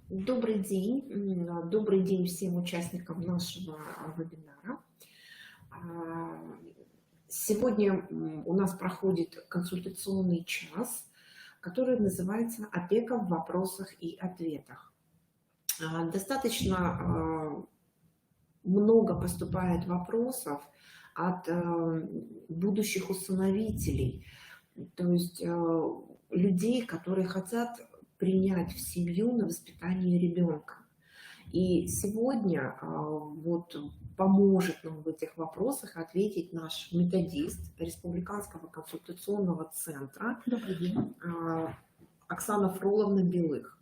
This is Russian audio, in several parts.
Добрый день всем участникам нашего вебинара. А, Сегодня у нас проходит консультационный час, который называется «Опека в вопросах и ответах». Достаточно много поступает вопросов от будущих усыновителей, то есть людей, которые хотят принять в семью на воспитание ребенка. И сегодня вот поможет нам в этих вопросах ответить наш методист Республиканского консультационного центра Добрый день. Оксана Фроловна Белых.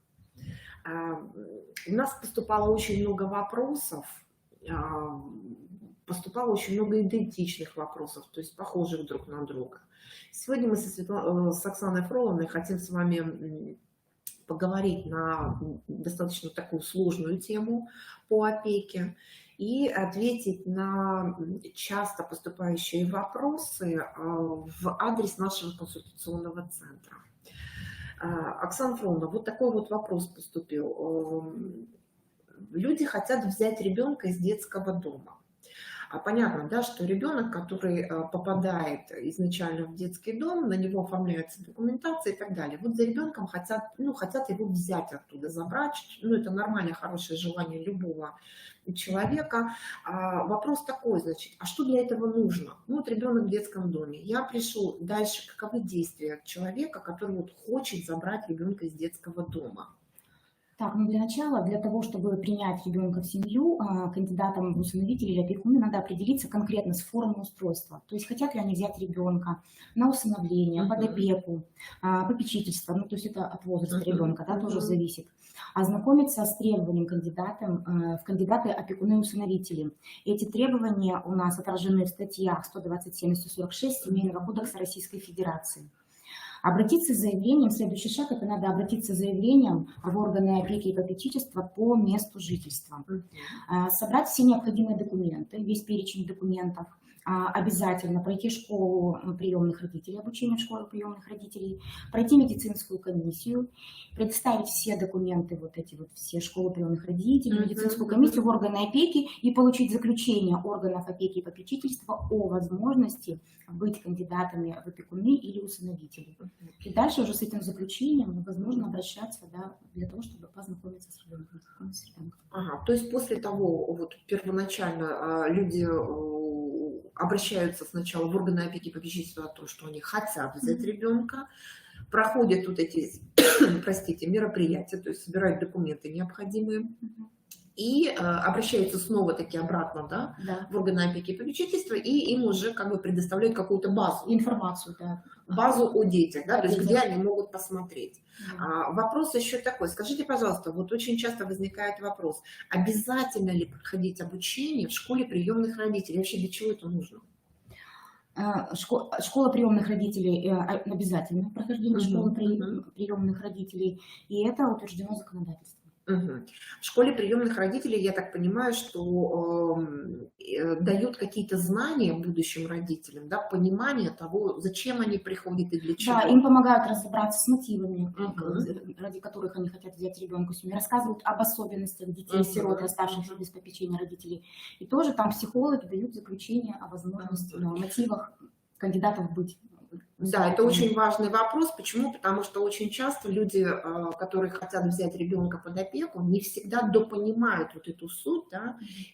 У нас поступало очень много вопросов, поступало очень много идентичных вопросов, то есть похожих друг на друга. Сегодня мы с Оксаной Фроловной хотим с вами поговорить на достаточно такую сложную тему по опеке и ответить на часто поступающие вопросы в адрес нашего консультационного центра. Оксана Фроловна, вот такой вот вопрос поступил. Люди хотят взять ребенка из детского дома. Понятно, да, что ребенок, который попадает изначально в детский дом, на него оформляется документация и так далее. Вот за ребенком хотят его взять оттуда, забрать. Это нормальное, хорошее желание любого человека. Вопрос такой, значит, а что для этого нужно? Вот ребенок в детском доме. Я пришел дальше, каковы действия человека, который вот хочет забрать ребенка из детского дома? Так, для начала, для того, чтобы принять ребенка в семью, кандидатам в усыновители или опекуны надо определиться конкретно с формой устройства. То есть хотят ли они взять ребенка на усыновление, под опеку, попечительство, то есть это от возраста ребенка, тоже зависит. Ознакомиться с требованием кандидатам в кандидаты опекуны и усыновители. Эти требования у нас отражены в статьях 127 и 146 Семейного кодекса Российской Федерации. Обратиться с заявлением, следующий шаг, это надо обратиться с заявлением в органы опеки и попечительства по месту жительства. Собрать все необходимые документы, весь перечень документов, обязательно пройти школу приемных родителей, обучение в школе приемных родителей, пройти медицинскую комиссию, предоставить все документы, все школы приемных родителей, медицинскую комиссию в органы опеки и получить заключение органов опеки и попечительства о возможности быть кандидатами в опекуны или усыновители. И дальше уже с этим заключением возможно обращаться для того, чтобы познакомиться с ребенком. То есть после того, первоначально люди обращаются сначала в органы опеки и попечительства о том, что они хотят взять ребенка, проходят эти, мероприятия, то есть собирают документы необходимые, и обращаются снова-таки обратно в органы опеки и попечительства, и им уже предоставляют какую-то базу. Информацию, базу о детях, то есть где они могут посмотреть. Вопрос еще такой, скажите, пожалуйста, очень часто возникает вопрос, обязательно ли проходить обучение в школе приемных родителей, вообще для чего это нужно? Школа приемных родителей, обязательно прохождение школы приемных родителей, и это утверждено законодательством. В школе приемных родителей, я так понимаю, что дают какие-то знания будущим родителям, понимание того, зачем они приходят и для чего. Да, им помогают разобраться с мотивами, ради которых они хотят взять ребенка в семью, рассказывают об особенностях детей-сирот, оставшихся без попечения родителей. И тоже там психологи дают заключение о возможности, о мотивах кандидатов быть. Да, это очень важный вопрос. Почему? Потому что очень часто люди, которые хотят взять ребенка под опеку, не всегда допонимают эту суть,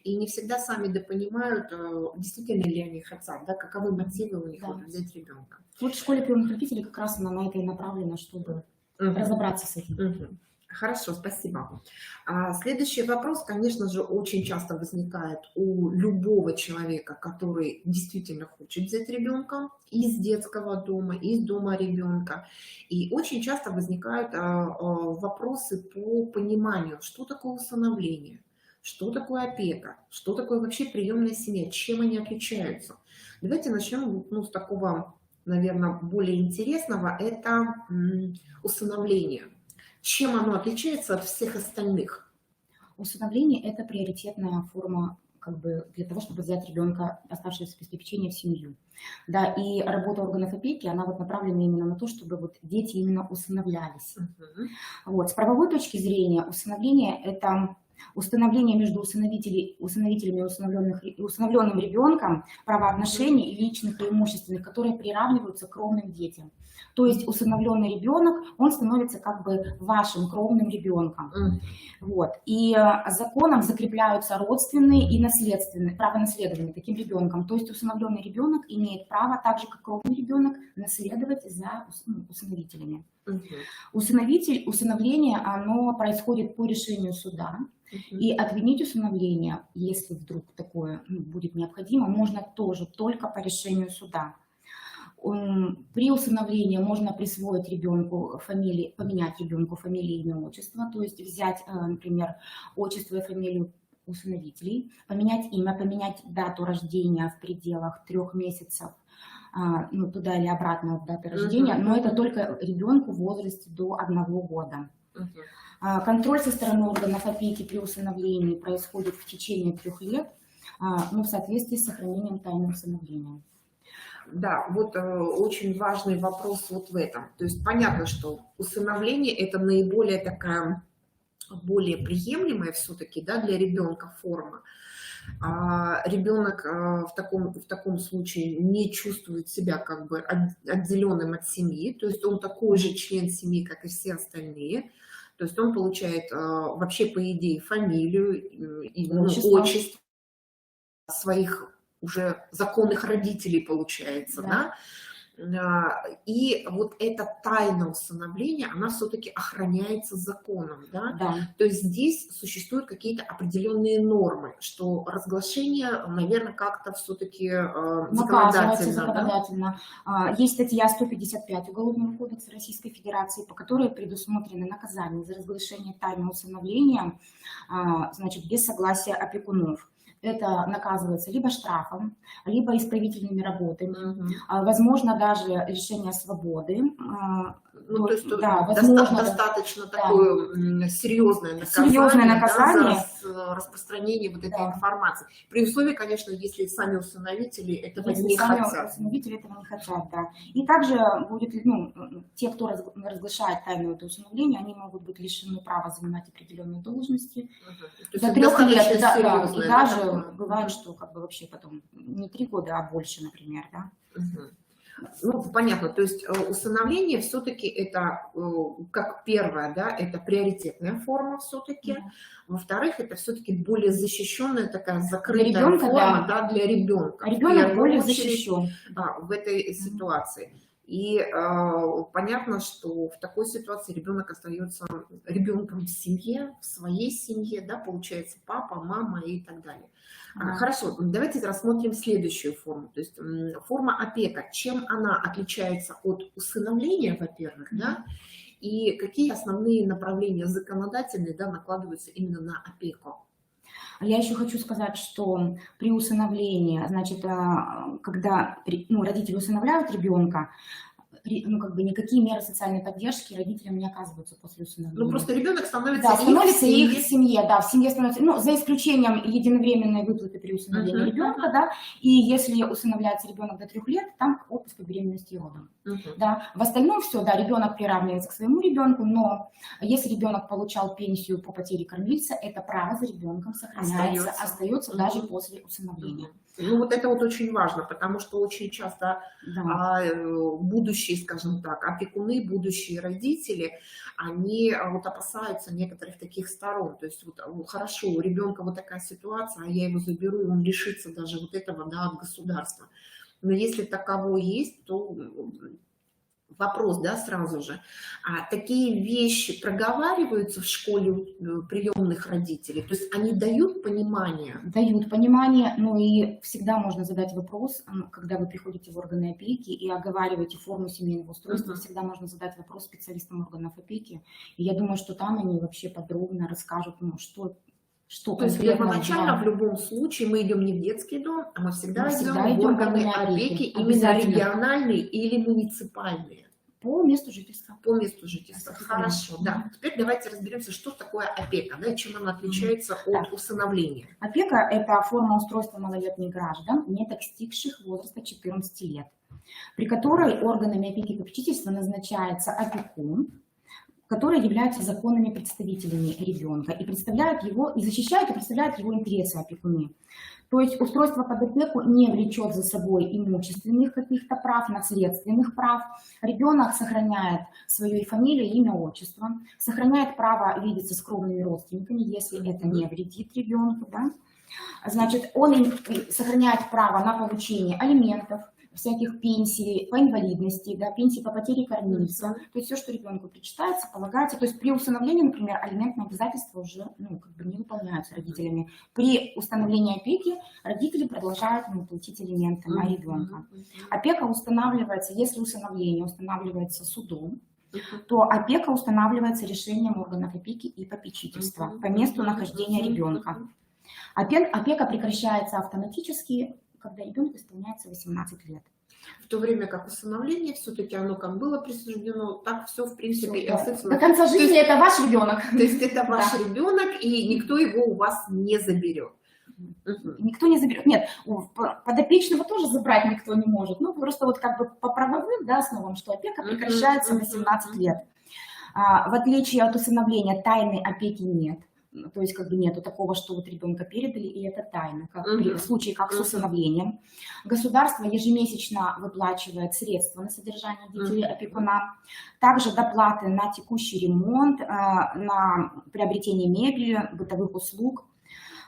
и не всегда сами допонимают, действительно ли они хотят, каковы мотивы у них взять ребенка. В школе приемных родителей как раз она на это и направлена, чтобы разобраться с этим. Хорошо, спасибо. Следующий вопрос, конечно же, очень часто возникает у любого человека, который действительно хочет взять ребенка из детского дома, из дома ребенка. И очень часто возникают вопросы по пониманию, что такое усыновление, что такое опека, что такое вообще приемная семья, чем они отличаются. Давайте начнем с такого, наверное, более интересного, это усыновление. Чем оно отличается от всех остальных? Усыновление – это приоритетная форма как бы для того, чтобы взять ребенка, оставшегося без попечения, в семью. Да, и работа органов опеки, она вот направлена именно на то, чтобы вот дети именно усыновлялись. Вот. С правовой точки зрения усыновление – это установление между усыновителями и усыновленным ребенком правоотношений и личных, и имущественных, которые приравниваются к кровным детям. То есть усыновленный ребенок, он становится как бы вашим кровным ребенком. Вот. И законом закрепляются родственные и наследственные, право наследования таким ребенком. То есть усыновленный ребенок имеет право, так же как кровный ребенок, наследовать за усыновителями. Усыновление, оно происходит по решению суда. И отменить усыновление, если вдруг такое будет необходимо, можно тоже только по решению суда. При усыновлении можно присвоить ребенку фамилии, поменять ребенку фамилию, имя, отчество, то есть взять, например, отчество и фамилию усыновителей, поменять имя, поменять дату рождения в пределах 3 месяцев, ну, туда или обратно от даты рождения, но это только ребенку в возрасте до 1 года. Контроль со стороны органов опеки при усыновлении происходит в течение 3 лет, ну, в соответствии с сохранением тайны усыновления. Да, вот очень важный вопрос вот в этом. То есть понятно, что усыновление – это наиболее такая, более приемлемая все-таки, да, для ребенка форма. Ребенок в таком случае не чувствует себя как бы отделенным от семьи, то есть он такой же член семьи, как и все остальные. То есть он получает вообще, по идее, фамилию и отчество своих уже законных родителей, получается, да? И вот эта тайна усыновления, она все-таки охраняется законом, да? То есть здесь существуют какие-то определенные нормы, что разглашение, наверное, как-то все-таки законодательно. Есть статья 155 Уголовного кодекса Российской Федерации, по которой предусмотрено наказание за разглашение тайны усыновления, значит, без согласия опекунов. Это наказывается либо штрафом, либо исправительными работами, возможно, даже лишение свободы. Ну, то есть да, возможно, достаточно такое серьезное наказание, за распространение вот этой информации. При условии, конечно, если сами усыновители этого не хотят. Усыновители этого не хотят, да. И также будет, ну, те, кто разглашает тайну это усыновление, они могут быть лишены права занимать определенные должности. До 3 лет, да, и даже бывает, что как бы вообще потом не 3 года, а больше, например, да. Ну, понятно, то есть усыновление все-таки это, как первое, да, это приоритетная форма все-таки. Во-вторых, это все-таки более защищенная такая закрытая ребенка, форма, да, для ребенка. Ребенок более защищен. В этой ситуации. И понятно, что в такой ситуации ребенок остается ребенком в семье, в своей семье, да, получается папа, мама и так далее. Хорошо, давайте рассмотрим следующую форму. То есть форма опека. Чем она отличается от усыновления, во-первых, да, и какие основные направления законодательные, да, накладываются именно на опеку? Я еще хочу сказать, что при усыновлении, значит, когда родители усыновляют ребенка, ну, как бы никакие меры социальной поддержки родителям не оказываются после усыновления. Ну, просто ребенок становится, да, становится их в семье, да, в семье становится, ну, за исключением единовременной выплаты при усыновлении ребенка, да, и если усыновляется ребенок до 3 лет, там отпуск по беременности и родам, да. В остальном все, да, ребенок приравнивается к своему ребенку, но если ребенок получал пенсию по потере кормильца, это право за ребенком сохраняется, остается даже после усыновления. Ну, вот это вот очень важно, потому что очень часто будущие, скажем так, опекуны, будущие родители, они вот опасаются некоторых таких сторон. То есть вот, хорошо, у ребенка вот такая ситуация, а я его заберу, и он лишится даже вот этого, да, от государства. Но если таково есть, то вопрос, да, сразу же. Такие вещи проговариваются в школе приемных родителей? То есть они дают понимание? Дают понимание, но и всегда можно задать вопрос, когда вы приходите в органы опеки и оговариваете форму семейного устройства, всегда можно задать вопрос специалистам органов опеки. И я думаю, что там они вообще подробно расскажут, ну, что то есть первоначально в любом случае мы идем не в детский дом, а мы всегда идем в органы опеки, именно региональные или муниципальные. По месту жительства. По месту жительства. Хорошо, да. Теперь давайте разберемся, что такое опека, да, и чем она отличается от усыновления. Опека – это форма устройства малолетних граждан, не достигших возраста 14 лет, при которой органами опеки и попечительства назначается опекун, которые являются законными представителями ребенка и представляют его, и защищают и представляют его интересы опекуны. То есть устройство под опеку не влечет за собой имущественных каких-то прав, наследственных прав. Ребенок сохраняет свою фамилию, имя, отчество, сохраняет право видеться с кровными родственниками, если это не вредит ребенку. Да? Значит, он сохраняет право на получение алиментов, всяких пенсий по инвалидности, да, пенсии по потере кормильца, то есть все, что ребенку причитается, полагается. То есть при усыновлении, например, алиментные обязательства уже не выполняются родителями. При установлении опеки родители продолжают платить алименты на ребенка. Опека устанавливается, если усыновление устанавливается судом, то опека устанавливается решением органов опеки и попечительства по месту нахождения ребенка. Опека прекращается автоматически, когда ребенку исполняется 18 лет. В то время как усыновление, все-таки оно как было присуждено, так все в принципе. До конца жизни это ваш ребенок. То есть это ваш ребенок, и никто его у вас не заберет. Никто не заберет. Нет, подопечного тоже забрать никто не может. Ну, просто вот как бы по правовым основам, что опека прекращается 18 лет. В отличие от усыновления, тайной опеки нет. То есть как бы нету такого, что вот ребенка передали, и это тайна, как в случае как с усыновлением. Государство ежемесячно выплачивает средства на содержание детей опекуна, также доплаты на текущий ремонт, на приобретение мебели, бытовых услуг.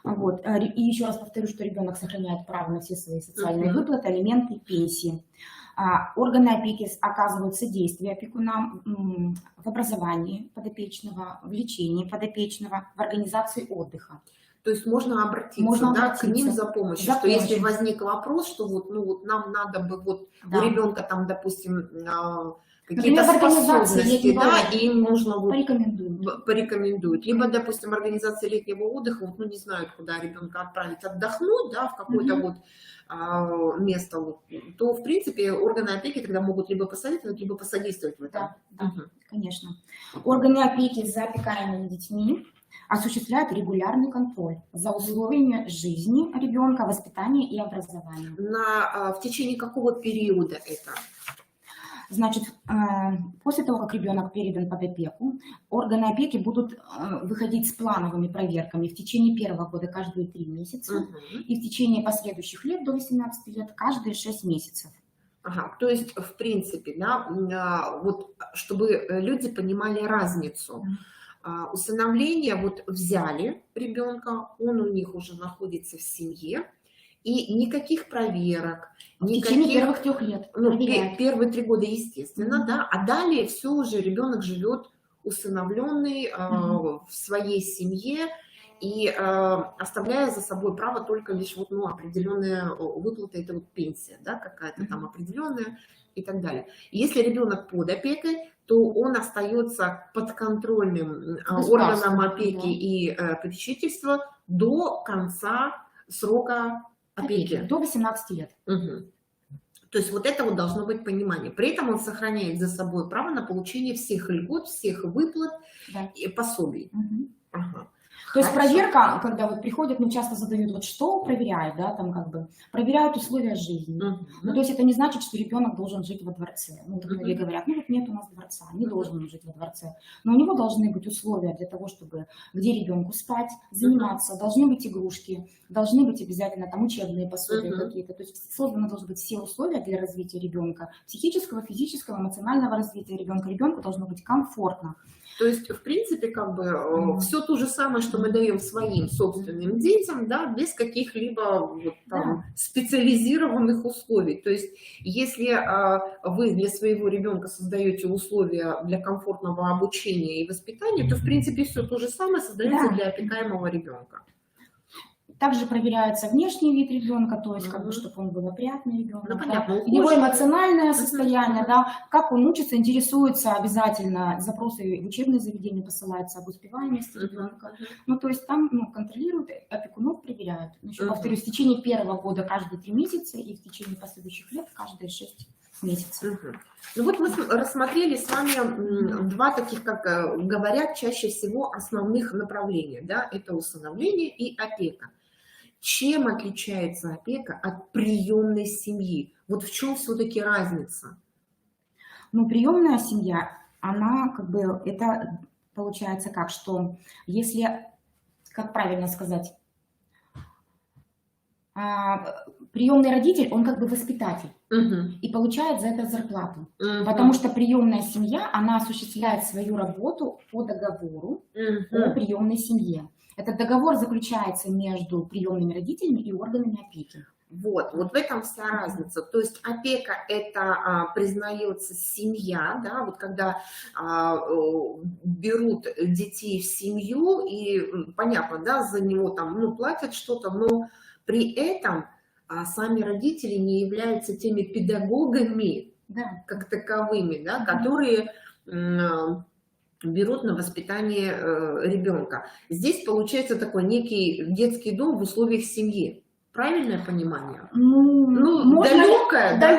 Вот. И еще раз повторю, что ребенок сохраняет право на все свои социальные выплаты, алименты, пенсии. Органы опеки оказывают содействие опекунам в образовании подопечного, в лечении подопечного, в организации отдыха. То есть можно обратиться, к ним за помощью, что если возник вопрос, что вот нам надо бы у ребенка там, допустим, какие-то способности, да, и им нужно порекомендуют. Либо, допустим, организация летнего отдыха, не знают, куда ребенка отправить отдохнуть, да, в какое-то место, то, в принципе, органы опеки тогда могут либо посоветовать, либо посодействовать в этом. Да, конечно. Органы опеки за опекаемыми детьми осуществляют регулярный контроль за условиями жизни ребенка, воспитания и образования. В течение какого периода это? Значит, после того, как ребенок передан под опеку, органы опеки будут выходить с плановыми проверками в течение первого года каждые 3 месяца и в течение последующих лет до 18 лет каждые 6 месяцев. Ага, то есть, в принципе, да, вот чтобы люди понимали разницу. Усыновление, взяли ребенка, он у них уже находится в семье, и никаких проверок, в течение первых 3 лет. Первые 3 года, естественно, да, а далее все уже ребенок живет усыновленный в своей семье и оставляя за собой право только лишь определенная выплата, это пенсия, да, какая-то там определенная и так далее. Если ребенок под опекой, то он остается подконтрольным органом опеки и попечительства до конца срока опеки. До 18 лет. То есть это должно быть понимание. При этом он сохраняет за собой право на получение всех льгот, всех выплат и пособий. То есть проверка, когда приходят, часто задают, что проверяют, да, там проверяют условия жизни. То есть это не значит, что ребенок должен жить во дворце. Многие говорят, нет у нас дворца, не должен он жить во дворце. Но у него должны быть условия для того, чтобы где ребенку спать, заниматься, должны быть игрушки, должны быть обязательно там учебные пособия какие-то. То есть созданы должны быть все условия для развития ребенка, психического, физического, эмоционального развития ребенка. Ребенку должно быть комфортно. То есть, в принципе, все то же самое, что мы даем своим собственным детям, да, без каких-либо специализированных условий. То есть, если вы для своего ребенка создаете условия для комфортного обучения и воспитания, то, в принципе, все то же самое создается для опекаемого ребенка. Также проверяется внешний вид ребенка, то есть чтобы он был опрятный ребенок, его эмоциональное состояние, как он учится, интересуется обязательно, запросы в учебные заведения посылаются об успеваемости ребенка. То есть там контролируют, опекунов проверяют. Повторюсь, в течение первого года каждые 3 месяца и в течение последующих лет каждые 6 месяца. Мгм. Ну вот мы рассмотрели с вами два таких, как говорят чаще всего, основных направления. Да? Это усыновление и опека. Чем отличается опека от приемной семьи? Вот в чем все-таки разница? Ну, приемная семья, она как бы, это получается как, что если, как правильно сказать, приемный родитель, он как бы воспитатель Мгм. и получает за это зарплату. Мгм. Потому что приемная семья, она осуществляет свою работу по договору о Мгм. приемной семье. Этот договор заключается между приемными родителями и органами опеки. Вот в этом вся разница. То есть опека это признается семья, да, вот когда берут детей в семью и понятно, да, за него там ну, платят что-то, но при этом сами родители не являются теми педагогами Да. как таковыми, да, которые берут на воспитание ребенка. Здесь получается такой некий детский дом в условиях семьи. Правильное понимание? Ну, можно, далекое, да?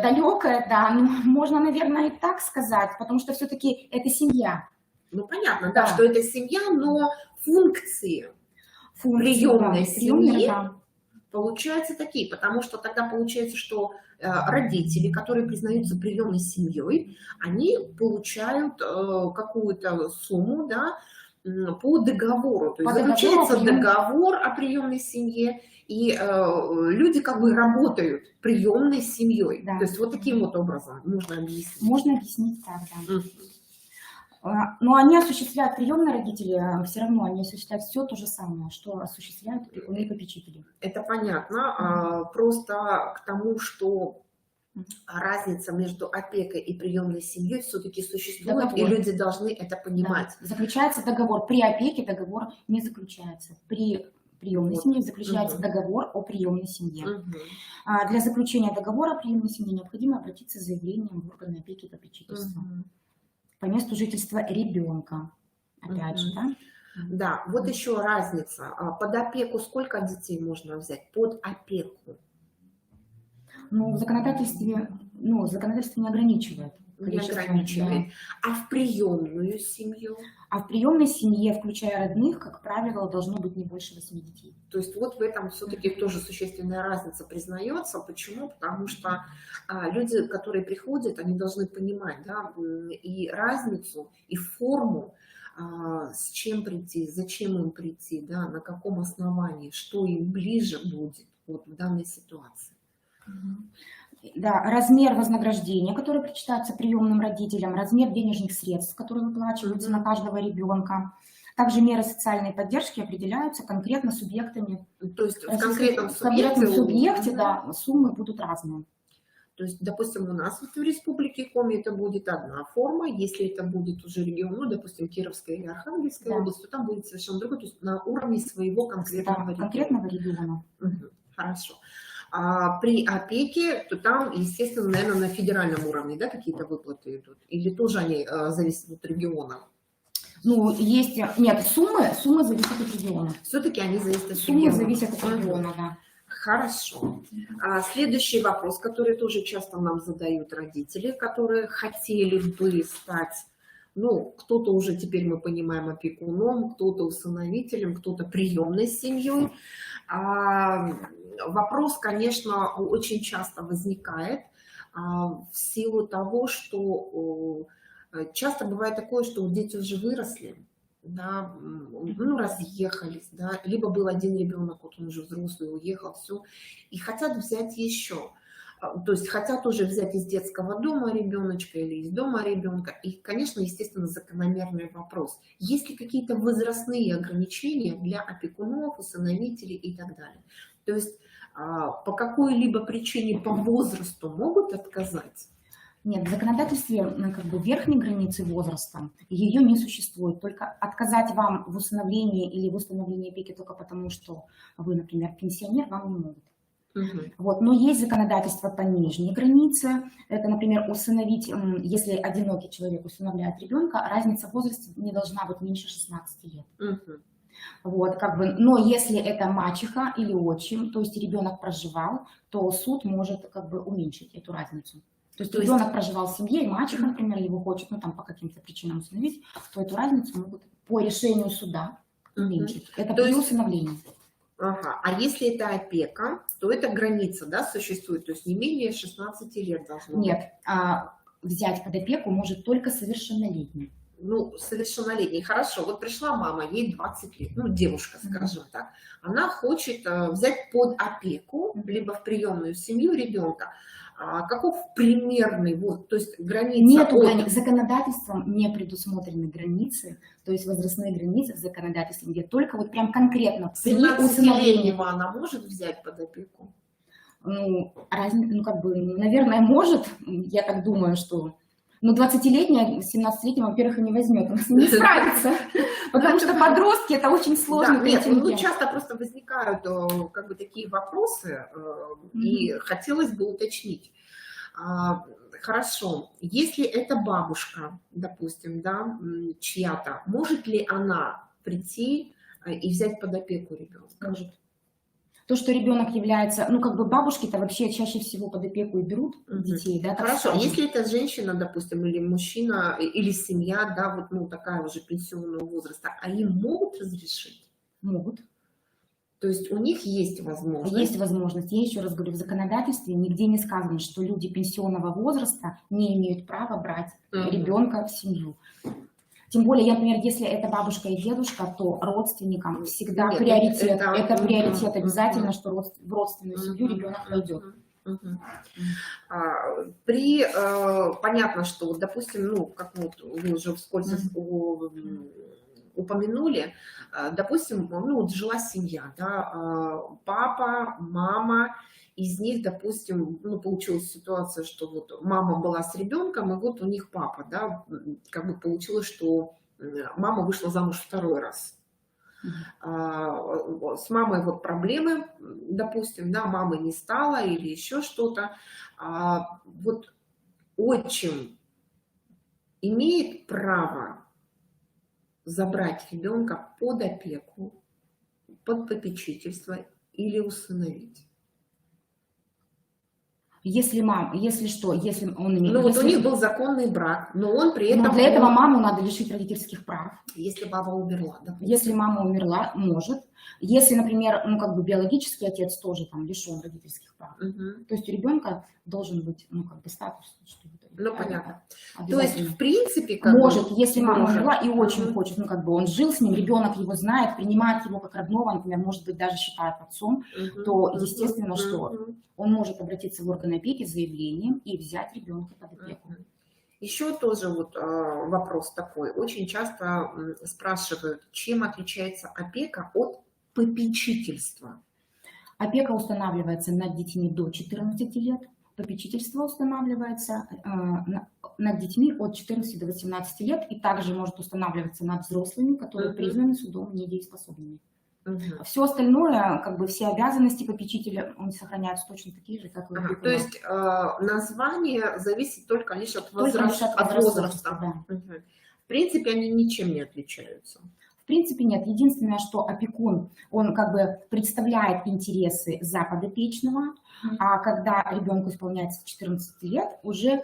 далекое, да. Ну, можно, наверное, и так сказать, потому что все-таки это семья. Ну, понятно, Да. да, что это семья, но функции приемной семьи да. получаются такие, потому что тогда получается, что родители, которые признаются приемной семьей, они получают какую-то сумму, да, по договору. То есть заключается договор о приемной семье, и люди как бы работают приемной семьей. Да. То есть вот таким вот образом можно объяснить. Можно объяснить так, да. Но они осуществляют, приемные родители, все равно они осуществляют все то же самое, что осуществляют опекуны и попечители. Это понятно. Просто к тому, что разница между опекой и приемной семьей все-таки существует, договор. И люди должны это понимать. Да. Заключается договор. При опеке договор не заключается. При приемной семье заключается договор о приемной семье. Для заключения договора о приемной семье необходимо обратиться с заявлением в органы опеки и попечительства. По месту жительства ребенка. Опять же, да? Да, вот еще разница. Под опеку сколько детей можно взять? Под опеку? Ну, в законодательстве не ограничивает. Не ограничивает. Да. А в приемную семью? А в приемной семье, включая родных, как правило, должно быть не больше 8 детей. То есть вот в этом все-таки тоже существенная разница признается. Почему? Потому что люди, которые приходят, они должны понимать, да, и разницу, и форму, с чем прийти, зачем им прийти, да, на каком основании, что им ближе будет вот в данной ситуации. Да, размер вознаграждения, которое причитается приемным родителям, размер денежных средств, которые выплачиваются на каждого ребенка. Также меры социальной поддержки определяются конкретно субъектами. То есть в конкретном субъекте, да, суммы будут разные. То есть, допустим, у нас в Республике Коми это будет одна форма, если это будет уже регион, ну, допустим, Кировская или Архангельская область, то там будет совершенно другой, то есть на уровне своего конкретного региона. Хорошо. А при опеке, то там, естественно, наверное, на федеральном уровне, да, какие-то выплаты идут? Или тоже они зависят от региона? Ну, есть... Нет, суммы зависят от региона. Все-таки они зависят от региона. Суммы зависят от региона, да. Хорошо. Следующий вопрос, который тоже часто нам задают родители, которые хотели бы стать, ну, кто-то уже теперь мы понимаем опекуном, кто-то усыновителем, кто-то приемной семьей. Вопрос, конечно, очень часто возникает в силу того, что часто бывает такое, что дети уже выросли, да, ну, разъехались, да, либо был один ребенок, вот он уже взрослый, уехал, все, и хотят взять еще. То есть хотят уже взять из детского дома ребеночка или из дома ребенка. И, конечно, естественно, закономерный вопрос. Есть ли какие-то возрастные ограничения для опекунов, усыновителей и так далее? То есть по какой-либо причине по возрасту могут отказать? Нет, в законодательстве как бы верхней границы возраста ее не существует. Только отказать вам в усыновлении или в установлении опеки только потому, что вы, например, пенсионер, вам не могут. Вот. Но есть законодательство по нижней границе. Это, например, усыновить, если одинокий человек усыновляет ребенка, разница в возрасте не должна быть меньше 16 лет. Вот, как бы, но если это мачеха или отчим, то есть ребенок проживал, то суд может как бы уменьшить эту разницу. То То есть То есть, ребенок проживал в семье, и мачеха, например, его хочет, ну там по каким-то причинам усыновить, то эту разницу могут по решению суда уменьшить. Это то при есть, усыновлении. ага, а если это опека, то это граница, да, существует, то есть не менее 16 лет должно быть. Нет, взять под опеку может только совершеннолетний. Ну, совершеннолетний, хорошо, вот пришла мама, ей 20 лет, ну, девушка, скажем так, она хочет взять под опеку, либо в приемную семью ребенка. Каков примерный, вот, то есть граница Нету от... границ, законодательством не предусмотрены границы, то есть возрастные границы в законодательстве, где только вот прям конкретно при усыновлении. 17-летнего она может взять под опеку? Ну, ну, как бы, наверное, может, я так думаю, что... Но 20-летняя, 17-летняя, во-первых, и не возьмет, она с ним не справится, потому что подростки — это очень сложный Да, нет, ну, контингент. часто просто возникают как бы такие вопросы, и хотелось бы уточнить. Хорошо, если это бабушка, допустим, да, чья-то, может ли она прийти и взять под опеку ребенка? Может. То, что ребенок является, ну, как бы бабушки-то вообще чаще всего под опеку и берут детей, да, так Хорошо, скажем. если это женщина, допустим, или мужчина, или семья, да, вот, ну, такая уже пенсионного возраста, а им могут разрешить? Могут. То есть у них есть возможность? Есть возможность. Я еще раз говорю, в законодательстве нигде не сказано, что люди пенсионного возраста не имеют права брать ребенка в семью. Тем более, я, например, если это бабушка и дедушка, то родственникам всегда приоритет. Это приоритет обязательно, что в родственную семью ребенок войдет. Понятно, что, допустим, ну, как вот вы уже вскользь упомянули, допустим, ну, вот жила семья, да, папа, мама, из них, допустим, ну, получилась ситуация, что вот мама была с ребенком, и вот у них папа, да, как бы получилось, что мама вышла замуж второй раз. С мамой вот проблемы, допустим, да, мамы не стало или еще что-то. Вот отчим имеет право забрать ребенка под опеку, под попечительство или усыновить? Если он имеет... Ну, вот у них был законный брак, но он при этом... Но для этого маму надо лишить родительских прав. Если баба умерла, допустим. Если мама умерла, может. Если, например, ну, как бы биологический отец тоже там лишен родительских прав. То есть у ребенка должен быть, ну, как бы статус. Ну, понятно. То есть, в принципе, как может, если мама умерла и очень хочет, ну, как бы он жил с ним, ребенок его знает, принимает его как родного, например, может быть, даже считает отцом, то, естественно, что он может обратиться в органы опеки с заявлением и взять ребенка под опеку. Еще тоже вот вопрос такой. Очень часто спрашивают, чем отличается опека от попечительства? Опека устанавливается над детьми до 14 лет. Попечительство устанавливается над детьми от 14 до 18 лет и также может устанавливаться над взрослыми, которые признаны судом недееспособными. Все остальное, как бы все обязанности попечителя, он сохраняются точно такие же, как и опекуна. То есть название зависит только лишь от возраста. Да. В принципе, они ничем не отличаются. В принципе, нет. Единственное, что опекун, он как бы представляет интересы за подопечного, а когда ребенку исполняется 14 лет, уже,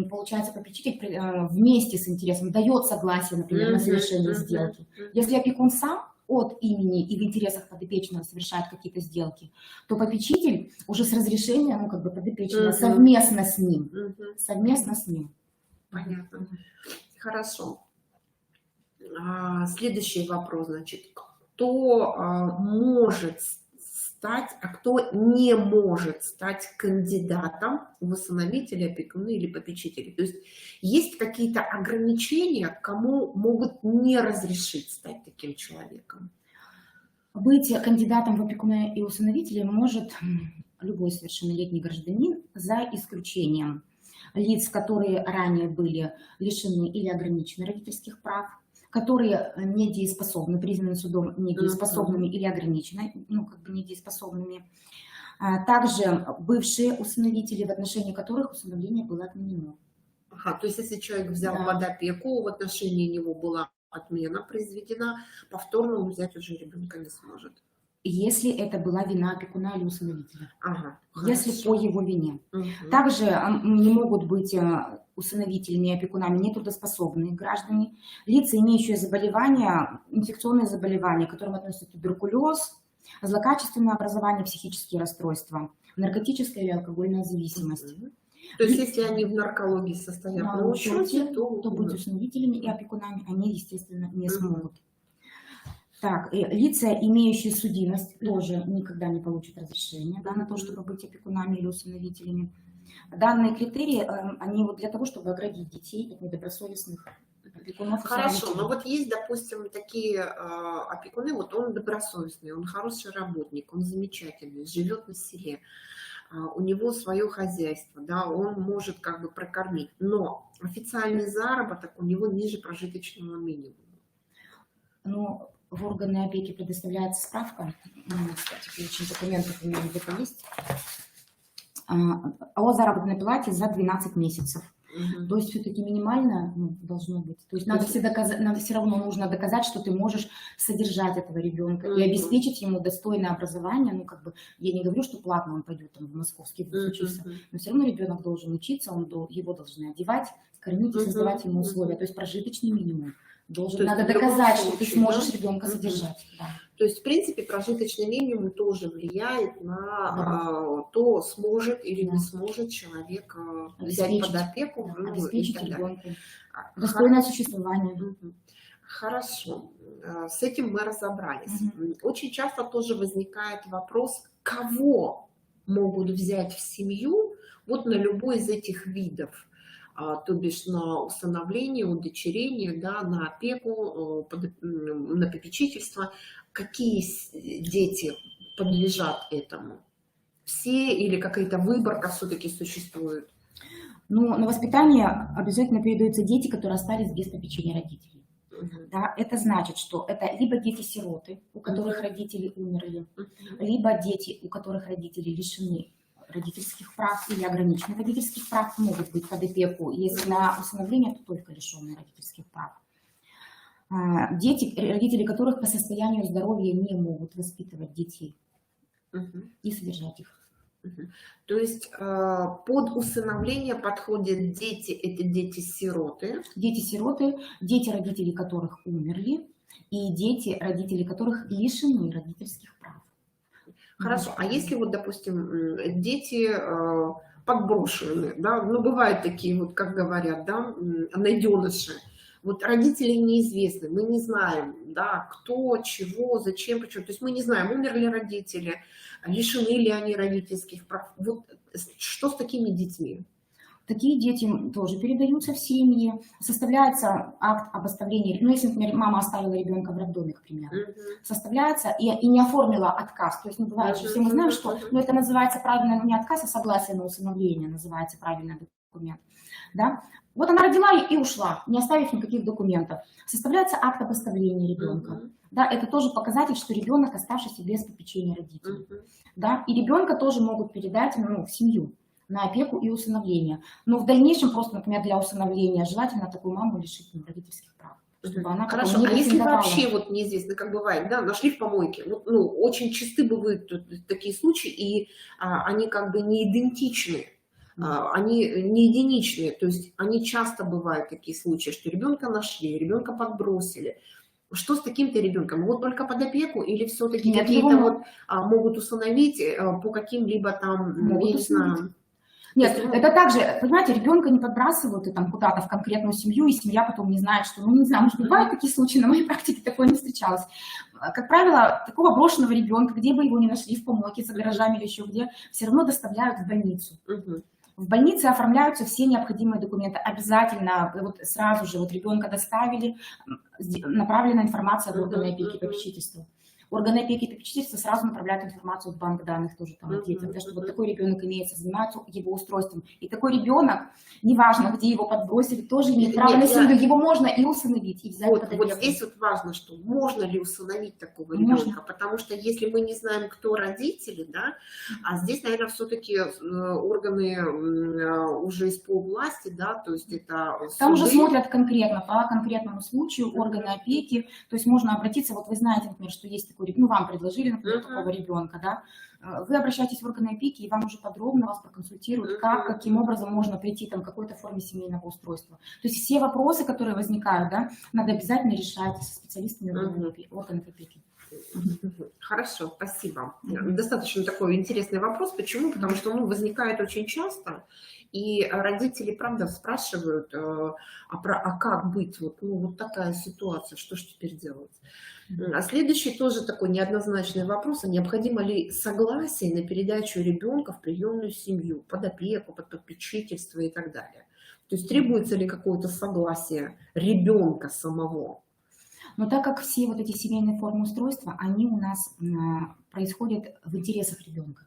получается, попечитель вместе с интересом дает согласие, например, на совершение сделки. Если опекун сам от имени и в интересах подопечного совершает какие-то сделки, то попечитель уже с разрешения, ну, как бы подопечного, совместно с ним. Совместно с ним. Понятно. Хорошо. Следующий вопрос, значит, кто может стать, а кто не может стать кандидатом в усыновителя, опекуна или попечителя? То есть есть какие-то ограничения, кому могут не разрешить стать таким человеком? Быть кандидатом в опекуна и усыновителя может любой совершеннолетний гражданин, за исключением лиц, которые ранее были лишены или ограничены родительских прав, которые недееспособны, признаны судом недееспособными или ограничены, ну, как бы недееспособными. Также бывшие усыновители, в отношении которых усыновление было отменено. То есть если человек взял под опеку, в отношении него была отмена произведена, повторно он взять уже ребенка не сможет. Если это была вина опекуна или усыновителя. Ага, Если хорошо. по его вине. Мгм. Также не могут быть усыновителями и опекунами нетрудоспособные граждане, лица, имеющие заболевания, инфекционные заболевания, к которым относятся туберкулез, злокачественное образование, психические расстройства, наркотическая или алкогольная зависимость. Мгм. То есть, если они в наркологии состоят На на учете, учете, то... быть усыновителями и опекунами они, естественно, не смогут. Так, лица, имеющие судимость, тоже никогда не получат разрешения, да, на то, чтобы быть опекунами или усыновителями. Данные критерии, они вот для того, чтобы оградить детей от недобросовестных опекунов. Хорошо, но вот есть, допустим, такие опекуны, вот он добросовестный, он хороший работник, он замечательный, живет на селе, у него свое хозяйство, да, он может как бы прокормить, но официальный заработок у него ниже прожиточного минимума. Ну, в органы опеки предоставляется справка, кстати, перечень документов у меня где-то есть, о заработной плате за 12 месяцев. То есть все-таки минимально должно быть. То есть надо все равно нужно доказать, что ты можешь содержать этого ребенка и обеспечить ему достойное образование. Ну, как бы, я не говорю, что платно он пойдет там, в московский вуз учиться, но все равно ребенок должен учиться, его должны одевать, кормить и создавать ему условия. То есть прожиточный минимум. Надо доказать, что ты сможешь ребенка содержать. Да. То есть, в принципе, прожиточный минимум тоже влияет на то, сможет или не сможет человек взять под опеку. Обеспечить ребенку достойное существование. Хорошо, с этим мы разобрались. Очень часто тоже возникает вопрос, кого могут взять в семью вот на любой из этих видов. То бишь на усыновление, удочерение, да, на опеку, на попечительство. Какие дети подлежат этому? Все или какая-то выборка все-таки существует? Ну, на воспитание обязательно передаются дети, которые остались без попечения родителей. Да, это значит, что это либо дети-сироты, у которых родители умерли, либо дети, у которых родители лишены родительских прав или ограниченных родительских прав, могут быть под опеку. Если на усыновление, то только лишенные родительских прав. Дети, родители которых по состоянию здоровья не могут воспитывать детей и содержать их. То есть под усыновление подходят дети, это дети-сироты. Дети-сироты, дети, родители которых умерли, и дети, родители которых лишены родительских прав. Хорошо, а если вот, допустим, дети подброшенные, да, ну бывают такие вот, как говорят, да, найденыши, вот родители неизвестны, мы не знаем, да, кто, чего, зачем, почему, то есть мы не знаем, умерли родители, лишены ли они родительских прав, вот что с такими детьми? Такие дети тоже передаются в семьи, составляется акт об оставлении, ну, если, например, мама оставила ребенка в роддоме, к примеру, составляется и не оформила отказ, то есть, ну, бывает же, все мы знаем, что, ну, это называется правильно, не отказ, а согласие на усыновление, называется правильный документ, да. Вот она родила и ушла, не оставив никаких документов. Составляется акт об оставлении ребенка, да, это тоже показатель, что ребенок, оставшийся без попечения родителей, да, и ребенка тоже могут передать, ну, в семью, на опеку и усыновление. Но в дальнейшем просто, например, для усыновления желательно такую маму лишить родительских прав. Чтобы она хорошо, а если вообще вот неизвестно, как бывает, да, нашли в помойке, вот, ну, очень часто бывают такие случаи, и они как бы не идентичны, они не единичные, то есть они часто бывают такие случаи, что ребенка нашли, ребенка подбросили. Что с таким-то ребенком? Вот только под опеку или все-таки какие-то вот могут усыновить по каким-либо там, я не знаю... Нет, это также, понимаете, ребенка не подбрасывают и там куда-то в конкретную семью, и семья потом не знает, что, ну, не знаю, может, бывают такие случаи, на моей практике такое не встречалось. Как правило, такого брошенного ребенка, где бы его ни нашли, в помойке, за гаражами или еще где, все равно доставляют в больницу. В больнице оформляются все необходимые документы. Обязательно, вот сразу же, вот ребенка доставили, направлена информация в органы опеки и попечительства. Органы опеки и попечительства сразу направляют информацию в банк данных тоже там о детях, да, что вот такой ребенок имеется, занимаются его устройством. И такой ребенок, неважно, где его подбросили, тоже имеет право на семью. Его можно и усыновить, и взять под опеку. Вот здесь вот важно, что можно ли усыновить такого ребенка, потому что если мы не знаем, кто родители, да, а здесь, наверное, все-таки органы уже из полвласти, да, то есть это суды. Там уже смотрят конкретно, по конкретному случаю, органы опеки, то есть можно обратиться, вот вы знаете, например, что есть такой ну, вам предложили, например, такого ребенка, да, вы обращаетесь в органы опеки, и вам уже подробно вас проконсультируют, каким образом можно прийти там, к какой-то форме семейного устройства. То есть все вопросы, которые возникают, да, надо обязательно решать со специалистами органов опеки. Хорошо, спасибо. Достаточно такой интересный вопрос. Почему? Потому что он возникает очень часто, и родители, правда, спрашивают, а как быть, вот такая ситуация, что же теперь делать? А следующий тоже такой неоднозначный вопрос, а необходимо ли согласие на передачу ребенка в приемную семью, под опеку, под попечительство и так далее? То есть требуется ли какое-то согласие ребенка самого? Но так как все вот эти семейные формы устройства, они у нас происходят в интересах ребенка.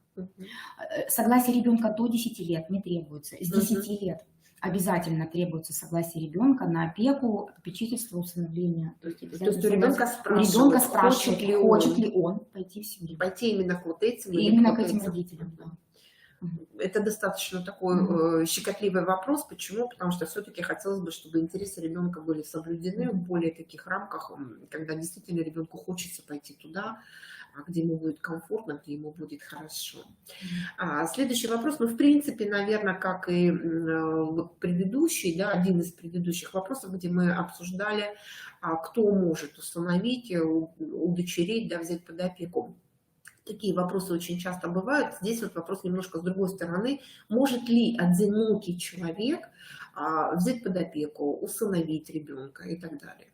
Согласие ребенка до 10 лет не требуется. С 10 лет обязательно требуется согласие ребенка на опеку, попечительство, усыновление. То есть у ребенка спрашивают, хочет ли он пойти в семью. Пойти именно к вот этим. Именно к этим родителям. Да. Это достаточно такой щекотливый вопрос. Почему? Потому что все-таки хотелось бы, чтобы интересы ребенка были соблюдены в более таких рамках, когда действительно ребенку хочется пойти туда, где ему будет комфортно, где ему будет хорошо. Следующий вопрос, в принципе, наверное, как и предыдущий, да, один из предыдущих вопросов, где мы обсуждали, кто может усыновить, удочерить, да, взять под опеку. Такие вопросы очень часто бывают. Здесь вот вопрос немножко с другой стороны. Может ли одинокий человек взять под опеку, усыновить ребенка и так далее?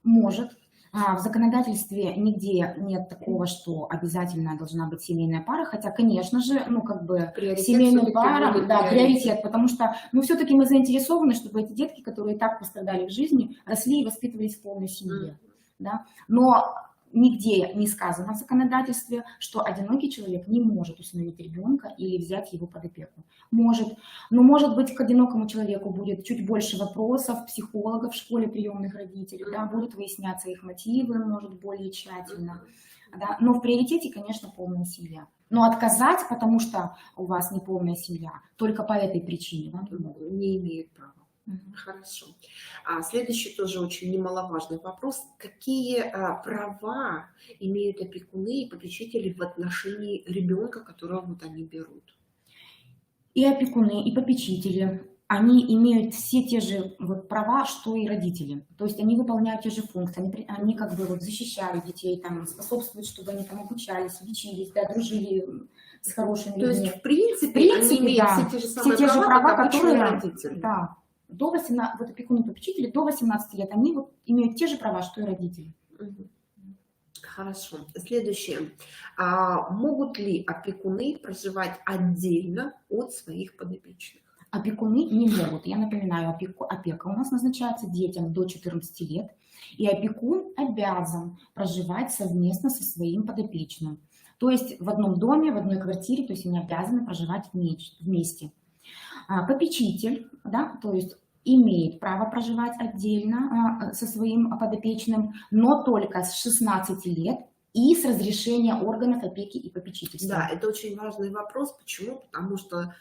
Может. В законодательстве нигде нет такого, что обязательно должна быть семейная пара, хотя, конечно же, семейная пара, да, приоритет, потому что, все-таки мы заинтересованы, чтобы эти детки, которые и так пострадали в жизни, росли и воспитывались в полной семье, да, но нигде не сказано в законодательстве, что одинокий человек не может усыновить ребенка или взять его под опеку. Может, но может быть к одинокому человеку будет чуть больше вопросов, психологов в школе приемных родителей, да, будут выясняться их мотивы, может, более тщательно. Да, но в приоритете, конечно, полная семья. Но отказать, потому что у вас не полная семья, только по этой причине вам не имеют права. Хорошо. Следующий тоже очень немаловажный вопрос. Какие права имеют опекуны и попечители в отношении ребенка, которого вот они берут? И опекуны, и попечители, они имеют все те же права, что и родители. То есть они выполняют те же функции, они защищают детей, способствуют, чтобы они обучались, лечились, да, дружили с хорошими людьми. То есть в принципе они имеют все те же права, которые родители. Да. До 18, опекуны и попечители до 18 лет, они имеют те же права, что и родители. Хорошо. Следующее. Могут ли опекуны проживать отдельно от своих подопечных? Опекуны не могут. Я напоминаю, опека у нас назначается детям до 14 лет, и опекун обязан проживать совместно со своим подопечным. То есть в одном доме, в одной квартире, то есть они обязаны проживать вместе. Попечитель, да, то есть имеет право проживать отдельно со своим подопечным, но только с 16 лет и с разрешения органов опеки и попечительства. Да, это очень важный вопрос. Почему? Потому что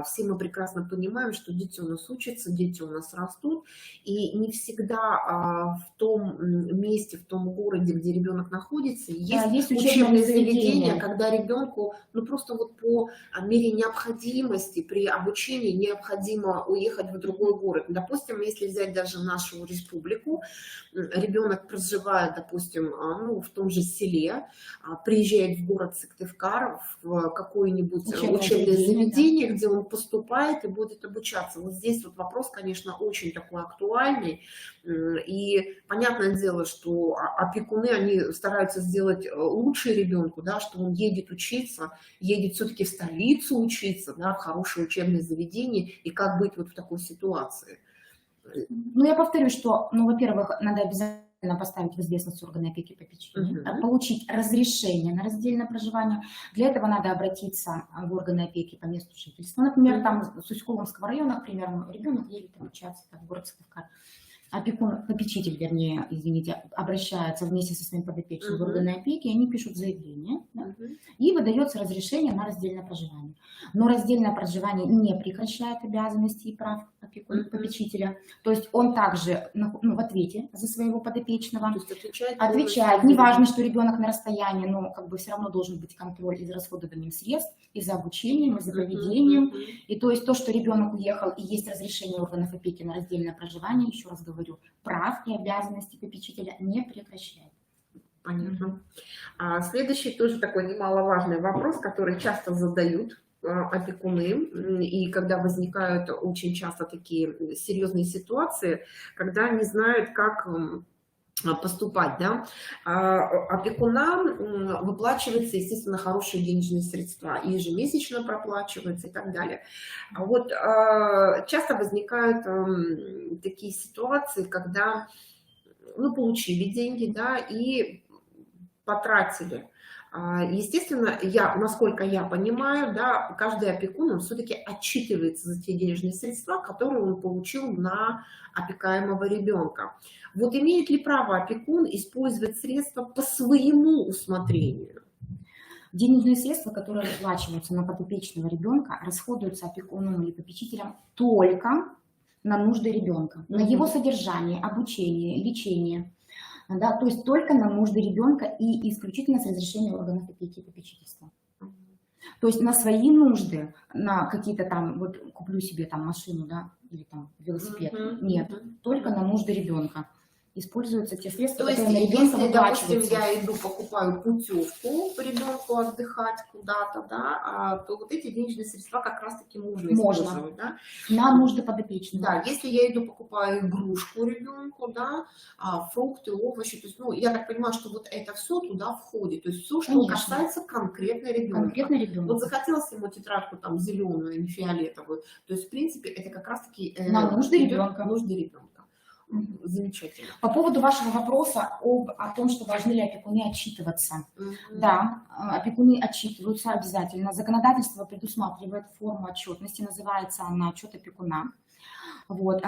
все мы прекрасно понимаем, что дети у нас учатся, дети у нас растут, и не всегда в том месте, в том городе, где ребенок находится, есть учебные заведения, когда ребенку просто по мере необходимости при обучении необходимо уехать в другой город. Допустим, если взять даже нашу республику, ребенок проживает, допустим, в том же селе, приезжает в город Сыктывкар, в какое-нибудь учебное заведение, да, где он поступает и будет обучаться. Вот здесь вопрос, конечно, очень такой актуальный. И понятное дело, что опекуны, они стараются сделать лучше ребенку, да, что он едет учиться, едет все-таки в столицу учиться, да, в хорошее учебное заведение, и как быть в такой ситуации. Я повторю, что, во-первых, надо обязательно поставить в известность органы опеки и попечения, получить разрешение на раздельное проживание. Для этого надо обратиться в органы опеки по месту жительства. Например, в Суськуломском районе, к примеру, ребенок едет обучаться в город Сыктывкар. Попечитель, вернее, извините, обращается вместе со своим подопечным в органы опеки, они пишут заявление, да, и выдается разрешение на раздельное проживание. Но раздельное проживание не прекращает обязанностей и прав попечителя. То есть он также в ответе за своего подопечного. То есть Отвечает. Не важно, что ребенок на расстоянии, но как бы все равно должен быть контроль и за расходованием средств, и за обучением, и за поведением. И то есть то, что ребенок уехал, и есть разрешение органов опеки на раздельное проживание, еще раз говорю, прав и обязанностей попечителя не прекращает. Понятно. Следующий тоже такой немаловажный вопрос, который часто задают опекуны, и когда возникают очень часто такие серьезные ситуации, когда не знают, как поступать, да, опекунам выплачивается, естественно, хорошие денежные средства, и ежемесячно проплачивается и так далее. Вот часто возникают такие ситуации, когда, ну, получили деньги, да, и потратили. Естественно, насколько я понимаю, да, каждый опекун, он все-таки отчитывается за те денежные средства, которые он получил на опекаемого ребенка. Вот имеет ли право опекун использовать средства по своему усмотрению? Денежные средства, которые выплачиваются на подопечного ребенка, расходуются опекуном или попечителем только на нужды ребенка, на его содержание, обучение, лечение. Да, то есть только на нужды ребенка и исключительно с разрешения органов опеки и попечительства. То есть на свои нужды, на какие-то там, вот куплю себе там машину, да, или там велосипед, нет, только на нужды ребенка. Используются те средства, то которые есть, на ребенка если, допустим, выплачиваются. я иду, покупаю путевку ребенку отдыхать куда-то, да, то вот эти денежные средства как раз-таки можно использовать, да? На нужды подопечного. Да, если я иду, покупаю игрушку ребенку, да, фрукты, овощи, то есть, ну, я так понимаю, что вот это все туда входит, то есть все, что касается конкретно ребенка. Конкретно ребенка. Вот захотелось ему тетрадку там зеленую, не фиолетовую, то есть, в принципе, это как раз-таки на нужды ребенка. Нужды ребенка. Замечательно. По поводу вашего вопроса о том, что должны ли опекуны отчитываться. Да, опекуны отчитываются обязательно. Законодательство предусматривает форму отчетности, называется она отчет опекуна. Вот.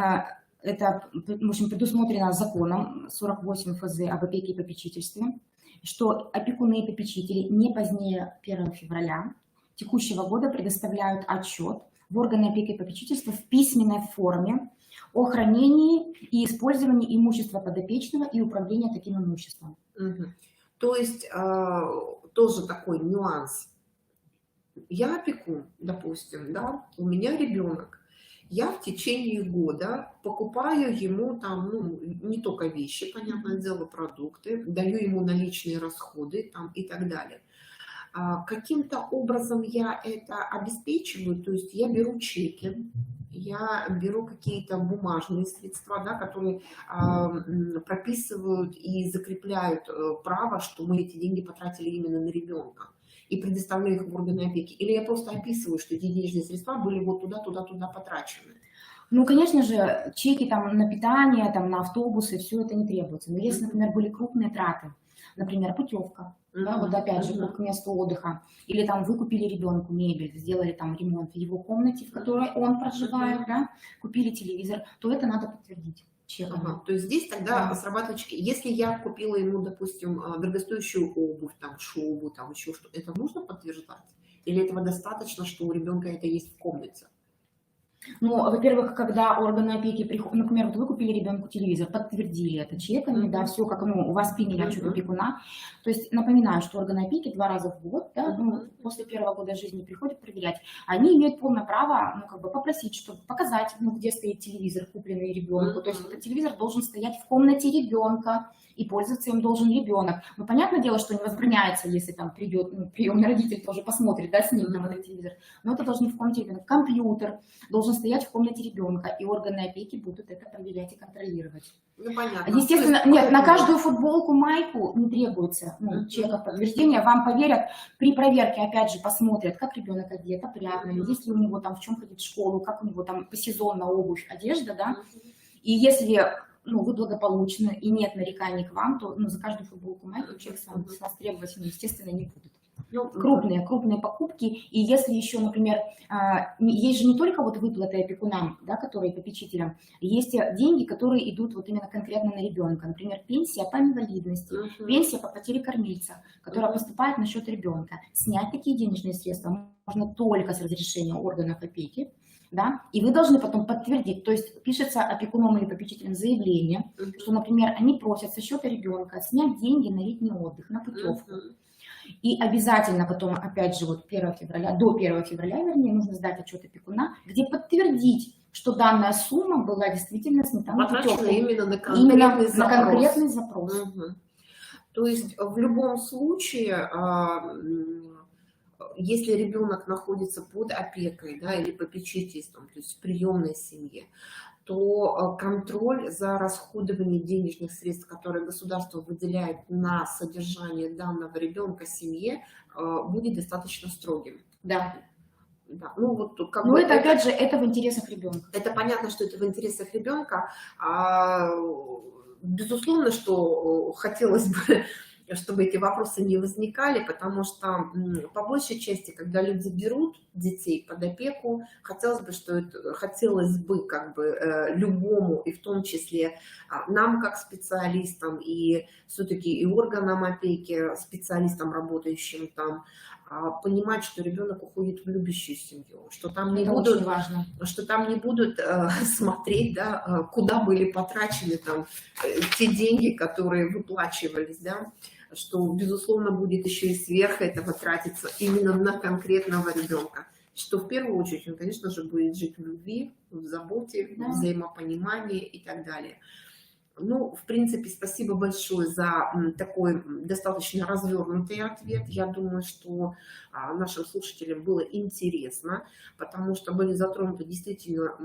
Это, в общем, предусмотрено законом 48 ФЗ об опеке и попечительстве, что опекуны и попечители не позднее 1 февраля текущего года предоставляют отчет в органы опеки и попечительства в письменной форме о хранении и использовании имущества подопечного и управлении таким имуществом. То есть тоже такой нюанс. Я опекун, допустим, да, у меня ребенок. Я в течение года покупаю ему там, ну, не только вещи, понятное дело, продукты, даю ему наличные расходы там, и так далее. Каким-то образом я это обеспечиваю, то есть я беру чеки, я беру какие-то бумажные средства, да, которые прописывают и закрепляют право, что мы эти деньги потратили именно на ребенка, и предоставляю их в органы опеки. Или я просто описываю, что эти денежные средства были вот туда потрачены. Ну, конечно же, чеки там на питание, там на автобусы, все это не требуется. Но если, например, были крупные траты, например, путевка, да, вот опять же, к месту отдыха, или там вы купили ребенку мебель, сделали там ремонт в его комнате, в которой он проживает, да, купили телевизор, то это надо подтвердить чеком. То есть здесь тогда срабатывают чеки. Если я купила ему, допустим, дорогостоящую обувь, там, шубу, там, еще что-то, это нужно подтверждать? Или этого достаточно, что у ребенка это есть в комнате? Ну, во-первых, когда органы опеки приходят, например, вот вы купили ребенку телевизор, подтвердили это чеками, да, все как, ну, у вас приняли отчет опекуна. То есть напоминаю, что органы опеки 2 раза в год, да, ну, после 1-го года жизни приходят проверять. Они имеют полное право, ну, как бы попросить, чтобы показать, ну, где стоит телевизор, купленный ребенку. То есть этот телевизор должен стоять в комнате ребенка, и пользоваться им должен ребенок. Ну, понятное дело, что не возбраняется, если там придет, ну, приемный родитель тоже посмотрит, да, с ним там этот телевизор. Но это должен в комнате ребенка. Компьютер должен стоять в комнате ребенка, и органы опеки будут это проверять и контролировать. Ну, понятно. Естественно, нет, на каждую футболку, майку не требуется чеков подтверждения. Вам поверят, при проверке, опять же, посмотрят, как ребенок одет, опрятно, есть ли у него там, в чем ходит в школу, как у него там посезонно обувь, одежда, да. И если, ну, вы благополучны и нет нареканий к вам, то, ну, за каждую футболку, майку чек с вас требовать, ну, естественно, не будут. Крупные покупки. И если еще, например, есть же не только вот выплаты опекунам, да, которые попечителям, есть деньги, которые идут вот именно конкретно на ребенка. Например, пенсия по инвалидности, пенсия по потере кормильца, которая поступает на счет ребенка. Снять такие денежные средства можно только с разрешения органов опеки. да, и вы должны потом подтвердить, то есть пишется опекуном или попечителем заявление, что, например, они просят со счета ребенка снять деньги на летний отдых, на путевку. И обязательно потом, опять же, вот 1 февраля, до 1 февраля, вернее, нужно сдать отчет опекуна, где подтвердить, что данная сумма была действительно снята на путевку. Потрачено именно на конкретный запрос. На конкретный запрос. То есть в любом случае, если ребенок находится под опекой, да, или попечительством, то есть в приемной семье, то контроль за расходованием денежных средств, которые государство выделяет на содержание данного ребенка семье, будет достаточно строгим. Да. Да. Ну, вот, как Но бы это, опять же, это в интересах ребенка. Это понятно, что это в интересах ребенка. Безусловно, что хотелось бы, чтобы эти вопросы не возникали, потому что по большей части, когда люди берут детей под опеку, хотелось бы как бы любому, и в том числе нам как специалистам, и все-таки и органам опеки, специалистам, работающим там, понимать, что ребенок уходит в любящую семью, что там не будут, очень важно. Что там не будут смотреть, да, куда были потрачены там те деньги, которые выплачивались, да, что, безусловно, будет еще и сверх этого тратиться именно на конкретного ребенка, что в первую очередь он, конечно же, будет жить в любви, в заботе, в взаимопонимании и так далее. Ну, в принципе, спасибо большое за такой достаточно развернутый ответ. Я думаю, что нашим слушателям было интересно, потому что были затронуты действительно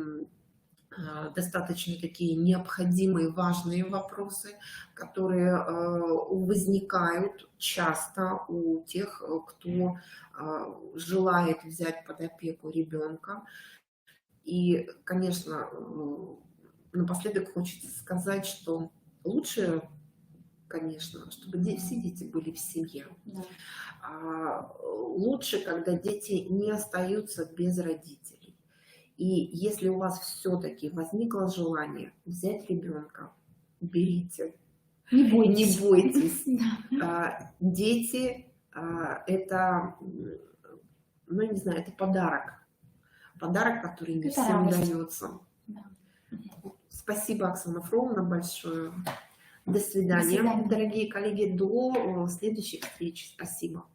достаточно такие необходимые, важные вопросы, которые возникают часто у тех, кто желает взять под опеку ребенка. И, конечно, напоследок хочется сказать, что лучше, конечно, чтобы все дети были в семье. Да. Лучше, когда дети не остаются без родителей. И если у вас все-таки возникло желание взять ребенка, берите. Не бойтесь. Не бойтесь. Дети это, ну не знаю, это подарок. Подарок, который не всем дается. Да. Спасибо, Оксана Фроловна, большое. До свидания, дорогие коллеги. До следующих встреч. Спасибо.